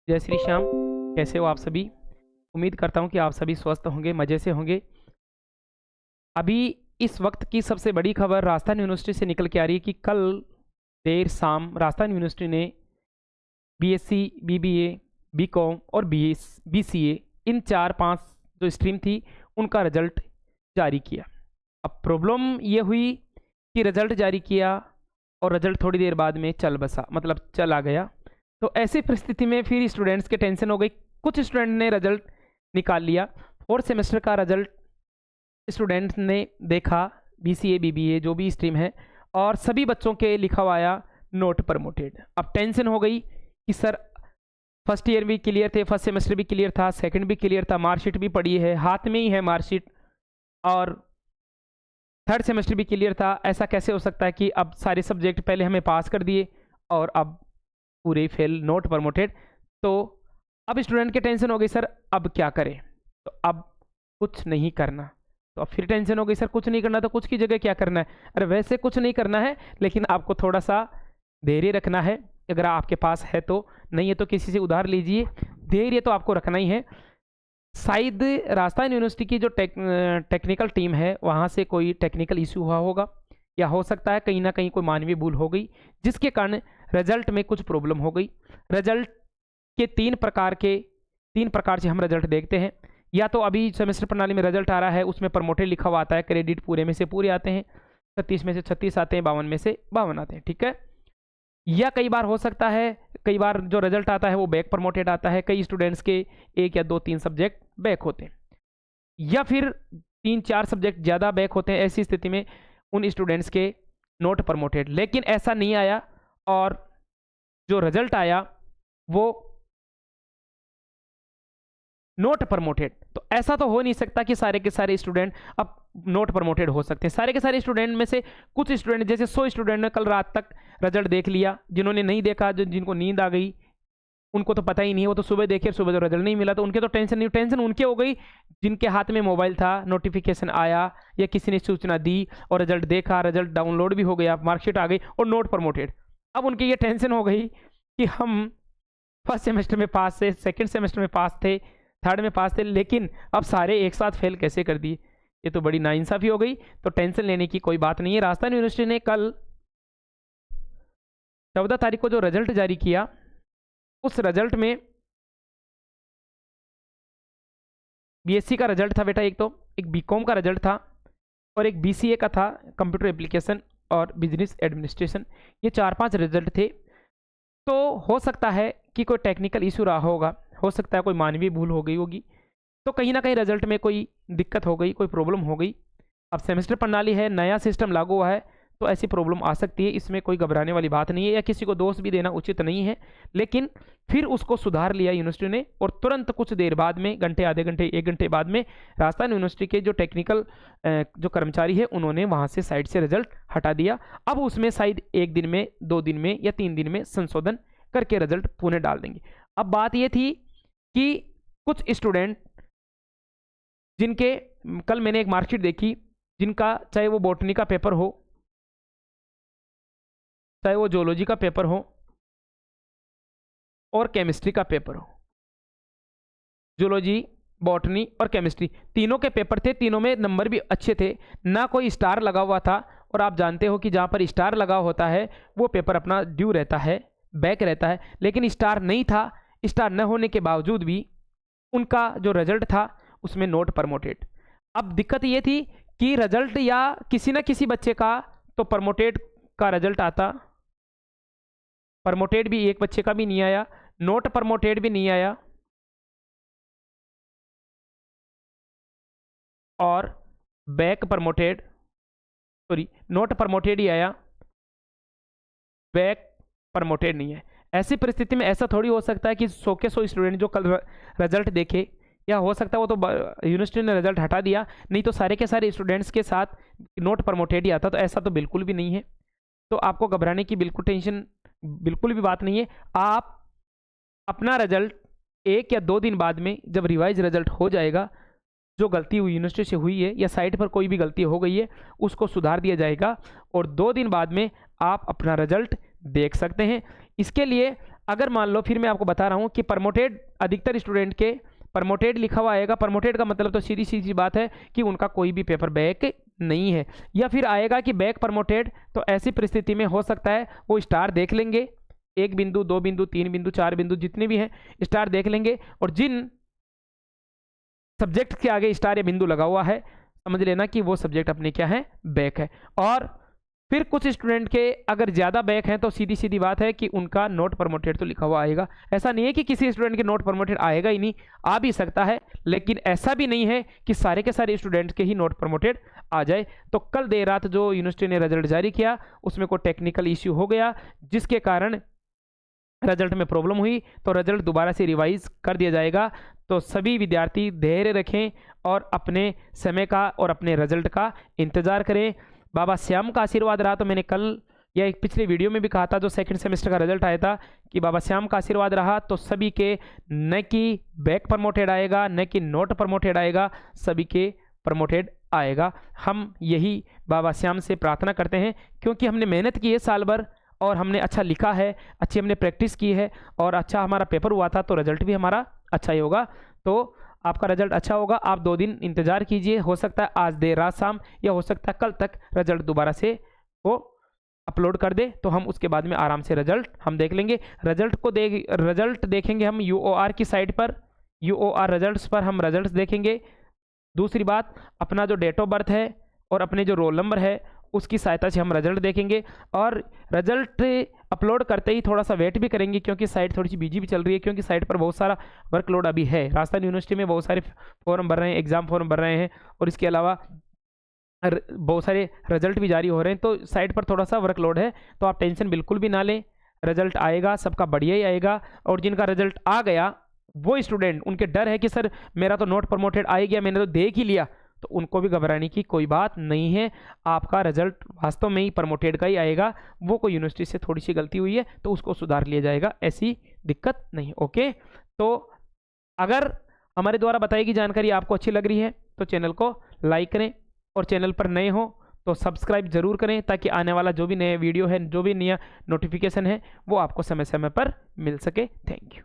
जय श्री श्याम। कैसे हो आप सभी? उम्मीद करता हूँ कि आप सभी स्वस्थ होंगे, मज़े से होंगे। अभी इस वक्त की सबसे बड़ी खबर राजस्थान यूनिवर्सिटी से निकल के आ रही है कि कल देर शाम राजस्थान यूनिवर्सिटी ने बीएससी, बीबीए, बीकॉम और बीसीए इन 4-5 जो स्ट्रीम थी उनका रिजल्ट जारी किया। अब प्रॉब्लम ये हुई कि रिजल्ट जारी किया और रिजल्ट थोड़ी देर बाद में चल बसा, मतलब चला गया। तो ऐसी परिस्थिति में फिर स्टूडेंट्स के टेंशन हो गई। कुछ स्टूडेंट ने रिजल्ट निकाल लिया। 4th सेमेस्टर का रिजल्ट स्टूडेंट्स ने देखा, बीसीए, बीबीए जो भी स्ट्रीम है, और सभी बच्चों के लिखा हुआ आया नोट प्रमोटेड। अब टेंशन हो गई कि सर फर्स्ट ईयर भी क्लियर थे, फर्स्ट सेमेस्टर भी क्लियर था, सेकंड भी क्लियर था, मार्कशीट भी पड़ी है, हाथ में ही है मार्कशीट, और थर्ड सेमेस्टर भी क्लियर था। ऐसा कैसे हो सकता है कि अब सारे सब्जेक्ट पहले हमें पास कर दिए और अब पूरे फेल, नोट प्रमोटेड। तो अब स्टूडेंट के टेंशन हो गई, सर अब क्या करें? तो अब कुछ नहीं करना। तो अब फिर टेंशन हो गई, सर कुछ नहीं करना तो कुछ की जगह क्या करना है? अरे वैसे कुछ नहीं करना है, लेकिन आपको थोड़ा सा धैर्य रखना है। अगर आपके पास है तो, नहीं है तो किसी से उधार लीजिए। धैर्य तो आपको रखना ही है। शायद राजस्थान यूनिवर्सिटी की जो टेक्निकल टीम है वहाँ से कोई टेक्निकल इशू हुआ होगा, या हो सकता है कहीं ना कहीं कोई मानवीय भूल हो गई जिसके कारण रिजल्ट में कुछ प्रॉब्लम हो गई। रिजल्ट के तीन प्रकार से हम रिजल्ट देखते हैं। या तो अभी सेमेस्टर प्रणाली में रिजल्ट आ रहा है, उसमें प्रमोटेड लिखा हुआ आता है, क्रेडिट पूरे में से पूरे आते हैं, 36 में से 36 आते हैं, 52 में से 52 आते हैं, ठीक है। या कई बार हो सकता है, कई बार जो रिजल्ट आता है वो बैक प्रमोटेड आता है, कई स्टूडेंट्स के 1 या 2-3 सब्जेक्ट बैक होते हैं, या फिर 3-4 सब्जेक्ट ज़्यादा बैक होते हैं। ऐसी स्थिति में उन स्टूडेंट्स के नोट प्रमोटेड, लेकिन ऐसा नहीं आया और जो रिजल्ट आया वो नोट प्रमोटेड। तो ऐसा तो हो नहीं सकता कि सारे के सारे स्टूडेंट अब नोट प्रमोटेड हो सकते हैं। सारे के सारे स्टूडेंट में से कुछ स्टूडेंट, जैसे 100 स्टूडेंट ने कल रात तक रिजल्ट देख लिया, जिन्होंने नहीं देखा, जिनको नींद आ गई, उनको तो पता ही नहीं है, वो तो सुबह देखे, सुबह तो रिजल्ट नहीं मिला, तो उनके तो टेंशन नहीं। टेंशन उनके हो गई जिनके हाथ में मोबाइल था, नोटिफिकेशन आया या किसी ने सूचना दी और रिजल्ट देखा, रिजल्ट डाउनलोड भी हो गया, मार्कशीट आ गई और नोट प्रमोटेड। अब उनकी ये टेंशन हो गई कि हम फर्स्ट सेमेस्टर में पास थे, सेकेंड सेमेस्टर में पास थे, थर्ड में पास थे, लेकिन अब सारे एक साथ फेल कैसे कर दिए? ये तो बड़ी नाइंसाफी हो गई। तो टेंशन लेने की कोई बात नहीं है। राजस्थान यूनिवर्सिटी ने कल 14 तारीख को जो रिजल्ट जारी किया, उस रिजल्ट में बीएससी का रिजल्ट था बेटा, एक बीकॉम का रिजल्ट था और एक बीसीए का था, कंप्यूटर एप्लीकेशन और बिजनेस एडमिनिस्ट्रेशन। ये 4-5 रिजल्ट थे। तो हो सकता है कि कोई टेक्निकल इशू रहा होगा, हो सकता है कोई मानवीय भूल हो गई होगी, तो कहीं ना कहीं रिजल्ट में कोई दिक्कत हो गई, कोई प्रॉब्लम हो गई। अब सेमेस्टर प्रणाली है, नया सिस्टम लागू हुआ है, तो ऐसी प्रॉब्लम आ सकती है, इसमें कोई घबराने वाली बात नहीं है, या किसी को दोष भी देना उचित नहीं है। लेकिन फिर उसको सुधार लिया यूनिवर्सिटी ने, और तुरंत कुछ देर बाद में, घंटे, आधे घंटे, 1 घंटे बाद में राजस्थान यूनिवर्सिटी के जो टेक्निकल जो कर्मचारी है उन्होंने वहाँ से साइड से रिजल्ट हटा दिया। अब उसमें शायद 1 दिन में, 2 दिन में या 3 दिन में संशोधन करके रिजल्ट पुनः डाल देंगे। अब बात यह थी कि कुछ स्टूडेंट जिनके, कल मैंने एक मार्कशीट देखी, जिनका चाहे वो बॉटनी का पेपर हो, चाहे वो जोलॉजी का पेपर हो और केमिस्ट्री का पेपर हो, जोलॉजी, बॉटनी और केमिस्ट्री तीनों के पेपर थे, तीनों में नंबर भी अच्छे थे, ना कोई स्टार लगा हुआ था। और आप जानते हो कि जहाँ पर स्टार लगा होता है वो पेपर अपना ड्यू रहता है, बैक रहता है, लेकिन स्टार नहीं था। स्टार न होने के बावजूद भी उनका जो रिजल्ट था उसमें नोट प्रमोटेड। अब दिक्कत ये थी कि रिजल्ट या किसी न किसी बच्चे का तो प्रमोटेड का रिजल्ट आता, प्रमोटेड भी एक बच्चे का भी नहीं आया, नोट प्रमोटेड भी नहीं आया, और back promoted, sorry not promoted ही आया, बैक प्रमोटेड नहीं है। ऐसी परिस्थिति में ऐसा थोड़ी हो सकता है कि 100 के 100 स्टूडेंट जो कल रिजल्ट देखे, या हो सकता है वो तो यूनिवर्सिटी ने रिजल्ट हटा दिया, नहीं तो सारे के सारे स्टूडेंट्स के साथ नोट प्रमोटेड ही आता। तो ऐसा तो बिल्कुल भी नहीं है। तो आपको घबराने की बिल्कुल टेंशन, बिल्कुल भी बात नहीं है। आप अपना रिजल्ट 1 या 2 दिन बाद में जब रिवाइज रिजल्ट हो जाएगा, जो गलती हुई यूनिवर्सिटी से हुई है या साइट पर कोई भी गलती हो गई है उसको सुधार दिया जाएगा, और 2 दिन बाद में आप अपना रिजल्ट देख सकते हैं। इसके लिए अगर मान लो, फिर मैं आपको बता रहा हूँ कि प्रमोटेड अधिकतर स्टूडेंट के प्रमोटेड लिखा हुआ आएगा। प्रमोटेड का मतलब तो सीधी सीधी बात है कि उनका कोई भी पेपर बैक नहीं है, या फिर आएगा कि बैक प्रमोटेड। तो ऐसी परिस्थिति में हो सकता है वो स्टार देख लेंगे, 1 बिंदु 2 बिंदु 3 बिंदु 4 बिंदु जितने भी हैं स्टार देख लेंगे, और जिन सब्जेक्ट के आगे स्टार या बिंदु लगा हुआ है समझ लेना कि वो सब्जेक्ट अपने क्या है, बैक है। और फिर कुछ स्टूडेंट के अगर ज़्यादा बैक हैं तो सीधी सीधी बात है कि उनका नोट प्रमोटेड तो लिखा हुआ आएगा। ऐसा नहीं है कि किसी स्टूडेंट के नोट प्रमोटेड आएगा ही नहीं, आ भी सकता है, लेकिन ऐसा भी नहीं है कि सारे के सारे स्टूडेंट के ही नोट प्रमोटेड आ जाए। तो कल देर रात जो यूनिवर्सिटी ने रिजल्ट जारी किया उसमें कोई टेक्निकल इश्यू हो गया जिसके कारण रिजल्ट में प्रॉब्लम हुई, तो रिजल्ट दोबारा से रिवाइज कर दिया जाएगा। तो सभी विद्यार्थी धैर्य रखें और अपने समय का और अपने रिजल्ट का इंतज़ार करें। बाबा श्याम का आशीर्वाद रहा। तो मैंने कल या एक पिछले वीडियो में भी कहा था जो सेकंड सेमेस्टर का रिजल्ट आया था कि बाबा श्याम का आशीर्वाद रहा तो सभी के न कि बैक प्रमोटेड आएगा न कि नोट प्रमोटेड आएगा, सभी के प्रमोटेड आएगा। हम यही बाबा श्याम से प्रार्थना करते हैं क्योंकि हमने मेहनत की है साल भर और हमने अच्छा लिखा है, अच्छी हमने प्रैक्टिस की है और अच्छा हमारा पेपर हुआ था, तो रिजल्ट भी हमारा अच्छा ही होगा। तो आपका रिजल्ट अच्छा होगा। आप 2 दिन इंतज़ार कीजिए, हो सकता है आज देर रात शाम या हो सकता है कल तक रिजल्ट दोबारा से वो अपलोड कर दे, तो हम उसके बाद में आराम से रिजल्ट हम देख लेंगे। रिजल्ट देखेंगे हम UOR की साइट पर, UOR रिजल्ट्स पर हम रिजल्ट्स देखेंगे। दूसरी बात, अपना जो डेट ऑफ बर्थ है और अपने जो रोल नंबर है उसकी सहायता से हम रिजल्ट देखेंगे, और रिजल्ट अपलोड करते ही थोड़ा सा वेट भी करेंगे क्योंकि साइट थोड़ी सी बिजी भी चल रही है, क्योंकि साइट पर बहुत सारा वर्कलोड अभी है। राजस्थान यूनिवर्सिटी में बहुत सारे फॉर्म भर रहे हैं, एग्जाम फॉर्म भर रहे हैं, और इसके अलावा बहुत सारे रिजल्ट भी जारी हो रहे हैं, तो साइट पर थोड़ा सा वर्कलोड है। तो आप टेंशन बिल्कुल भी ना लें, रिजल्ट आएगा, सबका बढ़िया ही आएगा। और जिनका रिजल्ट आ गया वो स्टूडेंट, उनके डर है कि सर मेरा तो नोट प्रमोटेड आ गया, मैंने तो देख ही लिया, तो उनको भी घबराने की कोई बात नहीं है। आपका रिजल्ट वास्तव में ही प्रमोटेड का ही आएगा। वो कोई यूनिवर्सिटी से थोड़ी सी गलती हुई है तो उसको सुधार लिया जाएगा, ऐसी दिक्कत नहीं। ओके, तो अगर हमारे द्वारा बताई गई जानकारी आपको अच्छी लग रही है तो चैनल को लाइक करें, और चैनल पर नए हो तो सब्सक्राइब जरूर करें ताकि आने वाला जो भी नया वीडियो है, जो भी नया नोटिफिकेशन है वो आपको समय समय पर मिल सके। Thank you.